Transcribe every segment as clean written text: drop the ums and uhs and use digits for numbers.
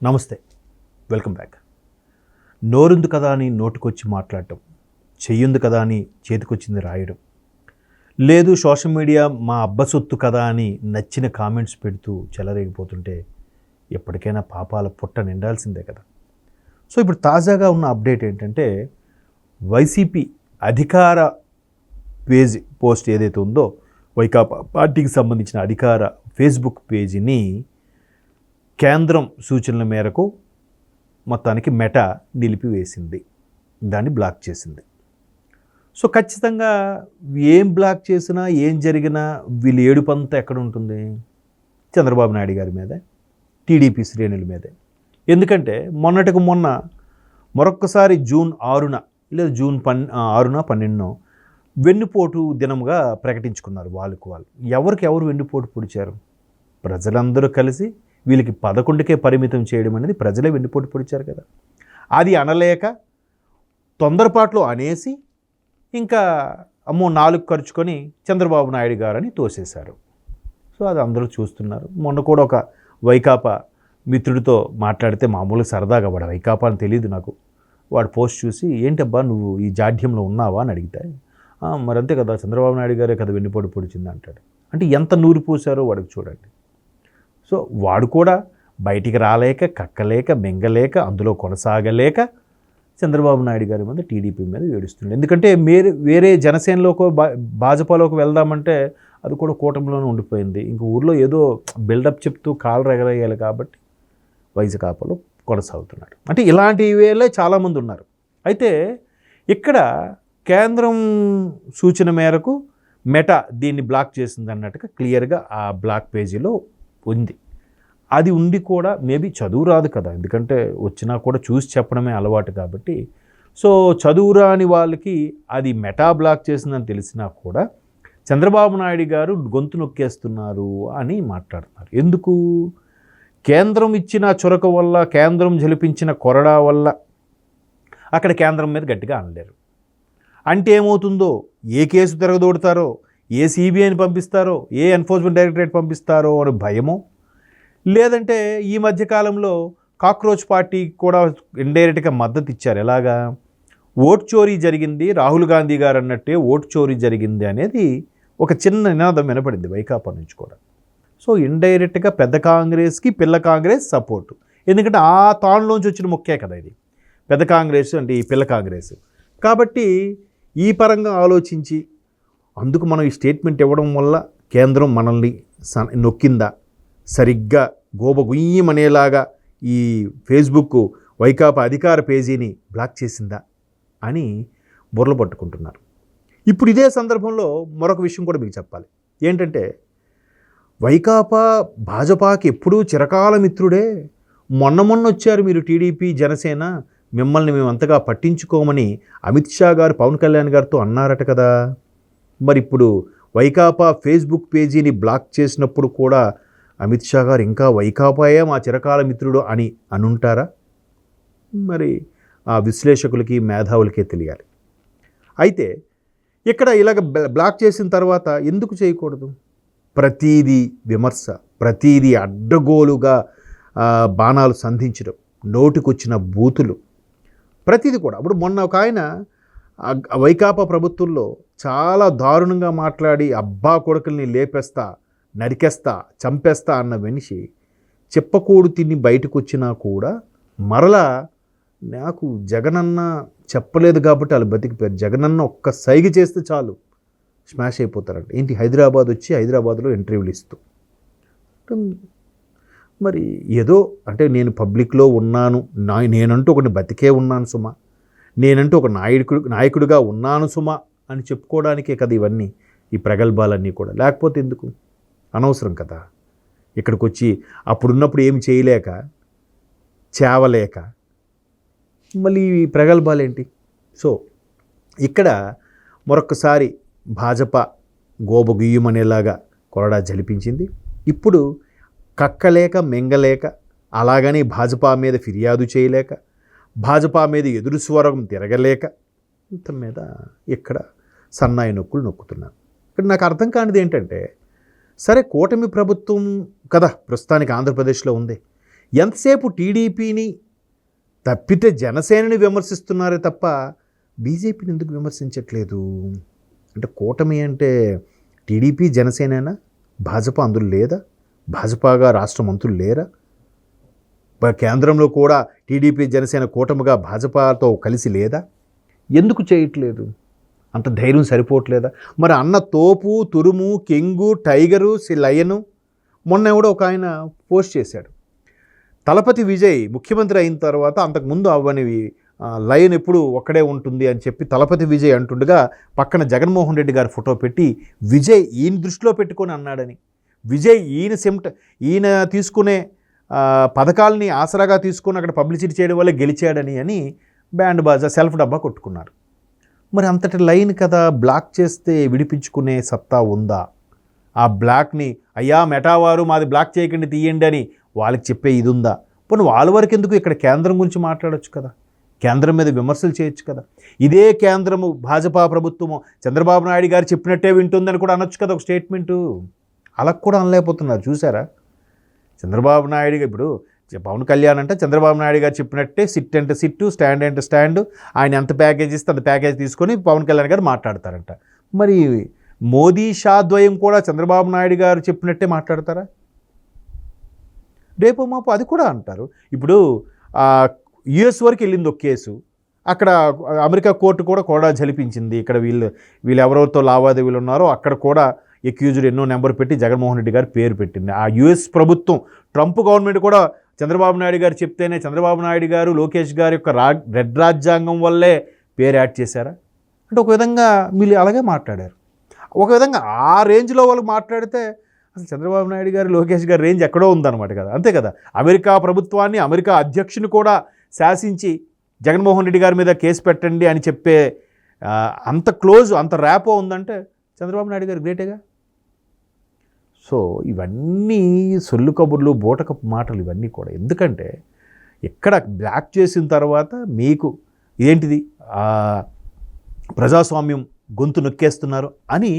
నమస్తే, welcome back. నోరుంది కదా అని నోటికొచ్చి మాట్లాడటం, చెయ్యుంది కదా అని చేతికొచ్చింది రాయడం, లేదు సోషల్ మీడియా మా అబ్బ సొత్తు కదా అని నచ్చిన కామెంట్స్ పెడుతూ చెలరేగిపోతుంటే ఎప్పటికైనా పాపాల పుట్ట నిండాల్సిందే కదా. సో ఇప్పుడు తాజాగా ఉన్న అప్డేట్ ఏంటంటే, వైసీపీ అధికార పేజ్ పోస్ట్ ఏదైతే ఉందో, వైకాపా పార్టీకి సంబంధించిన అధికార ఫేస్బుక్ పేజీని కేంద్రం సూచనల మేరకు మొత్తానికి మెటా నిలిపివేసింది, దాన్ని బ్లాక్ చేసింది. సో ఖచ్చితంగా ఏం బ్లాక్ చేసినా ఏం జరిగినా వీళ్ళు ఏడుపంతా ఎక్కడ ఉంటుంది? చంద్రబాబు నాయుడు గారి మీదే, టీడీపీ శ్రేణుల మీదే. ఎందుకంటే మొన్నటికి మొన్న మరొక్కసారి జూన్ 6న లేదా జూన్ 6న 12నో వెన్నుపోటు దినముగా ప్రకటించుకున్నారు. వాళ్ళు ఎవరికి ఎవరు వెన్నుపోటు పొడిచారు? ప్రజలందరూ కలిసి వీళ్ళకి 11కే పరిమితం చేయడం అనేది ప్రజలే వెన్నుపోటు పొడిచారు కదా. అది అనలేక తొందరపాట్లో అనేసి ఇంకా అమ్మో 4 ఖర్చుకొని చంద్రబాబు నాయుడు గారని తోసేశారు. సో అది అందరూ చూస్తున్నారు. మొన్న కూడా ఒక వైకాపా మిత్రుడితో మాట్లాడితే మామూలుగా సరదాగా, వాడు వైకాపా అని తెలియదు నాకు, వాడు పోస్ట్ చూసి ఏంటబ్బా నువ్వు ఈ జాడ్యంలో ఉన్నావా అని అడిగితే, మరంతే కదా చంద్రబాబు నాయుడు గారే కదా వెన్నుపోటు పొడిచింది అంటాడు. అంటే ఎంత నూరు పూసారో వాడికి చూడండి. సో వాడు కూడా బయటికి రాలేక, కక్కలేక, మింగలేక, అందులో కొనసాగలేక చంద్రబాబు నాయుడు గారి మీద, టీడీపీ మీద ఏడుస్తున్నాడు. ఎందుకంటే వేరే జనసేనలోకి భాజపాలోకి వెళ్దామంటే అది కూడా కూటమిలోనే ఉండిపోయింది. ఇంక ఊర్లో ఏదో బిల్డప్ చెప్తూ కాళ్ళు ఎగరేయాలి కాబట్టి వైకాపాలో కొనసాగుతున్నాడు. అంటే ఇలాంటి వేళే చాలామంది ఉన్నారు. అయితే ఇక్కడ కేంద్రం సూచన మేరకు మెటా దీన్ని బ్లాక్ చేసింది అన్నట్టుగా క్లియర్గా ఆ బ్లాక్ పేజీలో ఉంది. అది ఉండి కూడా మేబీ చదువు రాదు కదా, ఎందుకంటే వచ్చినా కూడా చూసి చెప్పడమే అలవాటు కాబట్టి. సో చదువు రాని వాళ్ళకి అది మెటా బ్లాక్ చేసిందని తెలిసినా కూడా చంద్రబాబు నాయుడు గారు గొంతు నొక్కేస్తున్నారు అని మాట్లాడుతున్నారు. ఎందుకు? కేంద్రం ఇచ్చిన చొరక వల్ల, కేంద్రం జలిపించిన కొరడా వల్ల అక్కడ కేంద్రం మీద గట్టిగా అనలేరు. అంటే ఏమవుతుందో, ఏ కేసు తిరగదోడతారో, ఏ సిబిఐని పంపిస్తారో, ఏ ఎన్ఫోర్స్మెంట్ డైరెక్టరేట్ పంపిస్తారో అని భయమో, లేదంటే ఈ మధ్యకాలంలో కాక్రోచ్ పార్టీ కూడా ఇండైరెక్ట్గా మద్దతు ఇచ్చారు. ఎలాగా? ఓటు చోరీ జరిగింది, రాహుల్ గాంధీ గారు అన్నట్టే ఓటు చోరీ జరిగింది అనేది ఒక చిన్న నినాదం వినపడింది వైకాపా నుంచి కూడా. సో ఇండైరెక్ట్గా పెద్ద కాంగ్రెస్కి పిల్ల కాంగ్రెస్ సపోర్టు. ఎందుకంటే ఆ తానులోంచి వచ్చిన మొక్కే కదా ఇది, పెద్ద కాంగ్రెస్ అంటే ఈ పిల్ల కాంగ్రెస్. కాబట్టి ఈ పరంగా ఆలోచించి అందుకు మనం ఈ స్టేట్మెంట్ ఇవ్వడం వల్ల కేంద్రం మనల్ని నొక్కిందా, సరిగ్గా గోబగుయ్యమనేలాగా ఈ ఫేస్బుక్ వైకాపా అధికార పేజీని బ్లాక్ చేసిందా అని బుర్రలు పట్టుకుంటున్నారు. ఇప్పుడు ఇదే సందర్భంలో మరొక విషయం కూడా మీకు చెప్పాలి. ఏంటంటే వైకాపా భాజపాకి ఎప్పుడూ చిరకాల మిత్రుడే. మొన్న వచ్చారు మీరు టీడీపీ జనసేన, మిమ్మల్ని మేము అంతగా పట్టించుకోమని అమిత్ షా గారు పవన్ కళ్యాణ్ గారితో అన్నారట కదా. మరి ఇప్పుడు వైకాపా ఫేస్బుక్ పేజీని బ్లాక్ చేసినప్పుడు కూడా అమిత్ షా గారు ఇంకా వైకాపాయే మా చిరకాల మిత్రుడు అని అనుంటారా? మరి ఆ విశ్లేషకులకి, మేధావులకే తెలియాలి. అయితే ఇక్కడ ఇలాగ బ్లాక్ చేసిన తర్వాత ఎందుకు చేయకూడదు? ప్రతీదీ విమర్శ, ప్రతీదీ అడ్డగోలుగా బాణాలు సంధించడం, నోటికొచ్చిన బూతులు, ప్రతీది కూడా. అప్పుడు మొన్న ఒక ఆయన వైకాపా ప్రభుత్వంలో చాలా దారుణంగా మాట్లాడి అబ్బా కొడుకుల్ని లేపేస్తా, నరికేస్తా, చంపేస్తా అన్న మనిషి చెప్పకూడు తిని బయటకు వచ్చినా కూడా మరలా నాకు జగనన్న చెప్పలేదు కాబట్టి వాళ్ళు బతికిపోయారు, జగనన్న ఒక్క సైగ చేస్తే చాలు స్మాష్ అయిపోతారంట. ఏంటి హైదరాబాద్ వచ్చి హైదరాబాద్లో ఇంటర్వ్యూలు ఇస్తూ. మరి ఏదో అంటే నేను పబ్లిక్లో ఉన్నాను, నేనంటూ ఒకటి బతికే ఉన్నాను సుమా, నేనంటూ ఒక నాయకుడిగా ఉన్నాను సుమా అని చెప్పుకోవడానికే కదా ఇవన్నీ, ఈ ప్రగల్భాలన్నీ కూడా. లేకపోతే ఎందుకు? అనవసరం కదా. ఇక్కడికి వచ్చి అప్పుడున్నప్పుడు ఏమి చేయలేక, చేవలేక మళ్ళీ ఈ ప్రగల్భాలేంటి? సో ఇక్కడ మరొక్కసారి భాజపా గోబగుయ్యమనేలాగా కొరడా జలిపించింది. ఇప్పుడు కక్కలేక, మింగలేక, అలాగని భాజపా మీద ఫిర్యాదు చేయలేక, భాజపా మీద ఎదురు స్వరం తిరగలేక ఇంత మీద ఇక్కడ సన్నాయి నొక్కులు నొక్కుతున్నారు. ఇక్కడ నాకు అర్థం కానిది ఏంటంటే, సరే కూటమి ప్రభుత్వం కదా ప్రస్తుతానికి ఆంధ్రప్రదేశ్లో ఉంది, ఎంతసేపు టీడీపీని తప్పితే జనసేనని విమర్శిస్తున్నారే తప్ప బీజేపీని ఎందుకు విమర్శించట్లేదు? అంటే కూటమి అంటే టీడీపీ జనసేనేనా? భాజపా అందులో లేదా? భాజపాగా రాష్ట్ర మంత్రులు లేరా? కేంద్రంలో కూడా టీడీపీ జనసేన కూటమిగా భాజపాతో కలిసి లేదా? ఎందుకు చేయట్లేదు? అంత ధైర్యం సరిపోవట్లేదా? మరి అన్న తోపు, తురుము, కింగు, టైగరు, లయను మొన్న కూడా ఒక ఆయన పోస్ట్ చేశాడు. తలపతి విజయ్ ముఖ్యమంత్రి అయిన తర్వాత అంతకుముందు అవ్వనివి లయన్ ఎప్పుడు ఒక్కడే ఉంటుంది అని చెప్పి తలపతి విజయ్ అంటుండగా పక్కన జగన్మోహన్ రెడ్డి గారి ఫోటో పెట్టి విజయ్ ఈయన దృష్టిలో పెట్టుకొని అన్నాడని, విజయ్ ఈయన తీసుకునే పథకాలని ఆసరాగా తీసుకొని అక్కడ పబ్లిసిటీ చేయడం వల్ల గెలిచాడని అని బ్యాండ్ బాజా సెల్ఫ్ డబ్బా కొట్టుకున్నారు. మరి అంతటి లైన్ కదా బ్లాక్ చేస్తే విడిపించుకునే సత్తా ఉందా? ఆ బ్లాక్ని అయ్యా మెటావారు మాది బ్లాక్ చేయకండి తీయండి అని వాళ్ళకి చెప్పే ఇది ఉందా? పోనీ వాళ్ళ వరకు ఎందుకు ఇక్కడ కేంద్రం గురించి మాట్లాడొచ్చు కదా, కేంద్రం మీద విమర్శలు చేయొచ్చు కదా. ఇదే కేంద్రము భాజపా ప్రభుత్వము చంద్రబాబు నాయుడు గారు చెప్పినట్టే వింటుందని కూడా అనొచ్చు కదా ఒక స్టేట్మెంటు. అలా కూడా అనలేకపోతున్నారు. చూసారా చంద్రబాబు నాయుడు ఇప్పుడు పవన్ కళ్యాణ్ అంటే చంద్రబాబు నాయుడు గారు చెప్పినట్టే సిట్ అంటే సిట్టు, స్టాండ్ అంటే స్టాండు, ఆయన ఎంత ప్యాకేజ్ ఇస్తే అంత ప్యాకేజ్ తీసుకొని పవన్ కళ్యాణ్ గారు మాట్లాడతారంట. మరి మోదీ షా ద్వయం కూడా చంద్రబాబు నాయుడు గారు చెప్పినట్టే మాట్లాడతారా? రేపు మాపు అది కూడా అంటారు. ఇప్పుడు యుఎస్ వరకు వెళ్ళింది ఒక కేసు, అక్కడ అమెరికా కోర్టు కూడా జలిపించింది. ఇక్కడ వీళ్ళు ఎవరెవరితో లావాదేవీలు ఉన్నారో అక్కడ కూడా ఎక్యూజ్డ్ ఎన్నో నెంబర్ పెట్టి జగన్మోహన్ రెడ్డి గారి పేరు పెట్టింది. ఆ యుఎస్ ప్రభుత్వం ట్రంప్ గవర్నమెంట్ కూడా చంద్రబాబు నాయుడు గారు చెప్తేనే చంద్రబాబు నాయుడు గారు లోకేష్ గారి యొక్క రెడ్ రాజ్యాంగం వల్లే పేరు యాడ్ చేశారా? అంటే ఒక విధంగా వీళ్ళు అలాగే మాట్లాడారు. ఒక విధంగా ఆ రేంజ్లో వాళ్ళు మాట్లాడితే అసలు చంద్రబాబు నాయుడు గారు లోకేష్ గారి రేంజ్ ఎక్కడో ఉందన్నమాట కదా. అంతే కదా, అమెరికా ప్రభుత్వాన్ని అమెరికా అధ్యక్షుని కూడా శాసించి జగన్మోహన్ రెడ్డి గారి మీద కేసు పెట్టండి అని చెప్పే అంత క్లోజ్ అంత ర్యాపో ఉందంటే చంద్రబాబు నాయుడు గారు గ్రేటేగా. సో ఇవన్నీ సొల్లు కబుర్లు, బూటకపు మాటలు ఇవన్నీ కూడా. ఎందుకంటే ఎక్కడ బ్లాక్ చేసిన తర్వాత మీకు ఏంటిది ప్రజాస్వామ్యం గొంతు నొక్కేస్తున్నారు అని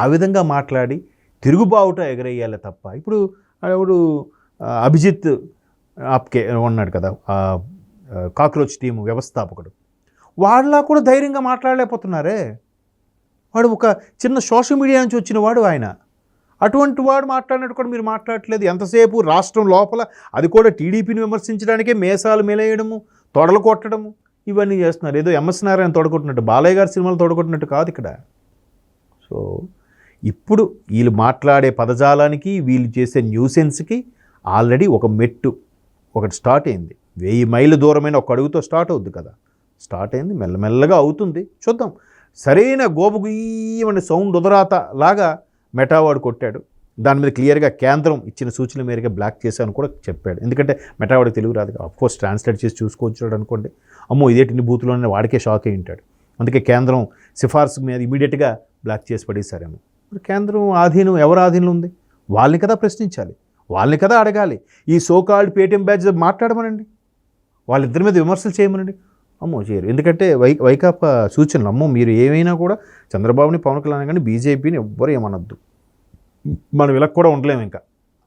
ఆ విధంగా మాట్లాడి తిరుగుబావుట ఎగరేయాలి తప్ప. ఇప్పుడు అభిజిత్ ఆప్కే ఉన్నాడు కదా, కాక్రోచ్ టీము వ్యవస్థాపకుడు, వాళ్ళ కూడా ధైర్యంగా మాట్లాడలేకపోతున్నారే. వాడు ఒక చిన్న సోషల్ మీడియా నుంచి వచ్చిన వాడు ఆయన. అటువంటి వాడు మాట్లాడినట్టు కూడా మీరు మాట్లాడట్లేదు. ఎంతసేపు రాష్ట్రం లోపల అది కూడా టీడీపీని విమర్శించడానికే మేసాలు మెలేయడము, తొడలు కొట్టడము ఇవన్నీ చేస్తున్నారు. ఏదో ఎంఎస్ నారాయణ తొడగొట్టినట్టు, బాలయ్య గారి సినిమాలు తొడగొట్టినట్టు కాదు ఇక్కడ. సో ఇప్పుడు వీళ్ళు మాట్లాడే పదజాలానికి, వీళ్ళు చేసే న్యూసెన్స్కి ఆల్రెడీ ఒక మెట్టు ఒకటి స్టార్ట్ అయింది. 1000 మైళ్ళ దూరమైన ఒక అడుగుతో స్టార్ట్ అవుద్ది కదా. స్టార్ట్ అయింది, మెల్లమెల్లగా అవుతుంది. చూద్దాం. సరైన గోబుగుయ్యమని సౌండ్ ఉదరాత లాగా మెటావాడు కొట్టాడు. దాని మీద క్లియర్గా కేంద్రం ఇచ్చిన సూచనల మేరకు బ్లాక్ చేశాను కూడా చెప్పాడు. ఎందుకంటే మెటావాడికి తెలుగు రాదు, అఫ్కోర్స్ ట్రాన్స్లేట్ చేసి చూసుకోవచ్చు అనుకోండి. అమ్మో ఇదేంటి బూతులోనే వాడికే షాక్ అయి ఉంటాడు. అందుకే కేంద్రం సిఫార్సు మీద ఇమీడియట్గా బ్లాక్ చేసి పడేశారేమో. మరి కేంద్రం ఆధీనం ఎవరి ఆధీనంలో ఉంది? వాళ్ళని కదా ప్రశ్నించాలి, వాళ్ళని కదా అడగాలి. ఈ సోకాల్డ్ పేటీఎం బ్యాచ్ మాట్లాడమనండి, వాళ్ళిద్దరి మీద విమర్శలు చేయమనండి. అమ్మో చేయరు. ఎందుకంటే వైకాపా సూచనలు, అమ్మో మీరు ఏమైనా కూడా చంద్రబాబుని, పవన్ కళ్యాణ్ కానీ బీజేపీని ఎవ్వరు ఏమనొద్దు, మనం ఇలా కూడా ఉండలేము ఇంకా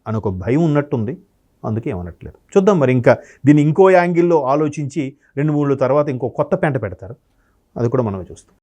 అని ఒక భయం ఉన్నట్టుంది. అందుకే ఏమనట్లేదు. చూద్దాం మరి ఇంకా దీన్ని ఇంకో యాంగిల్లో ఆలోచించి 2-3 తర్వాత ఇంకో కొత్త పెంట పెడతారు. అది కూడా మనమే చూస్తాం.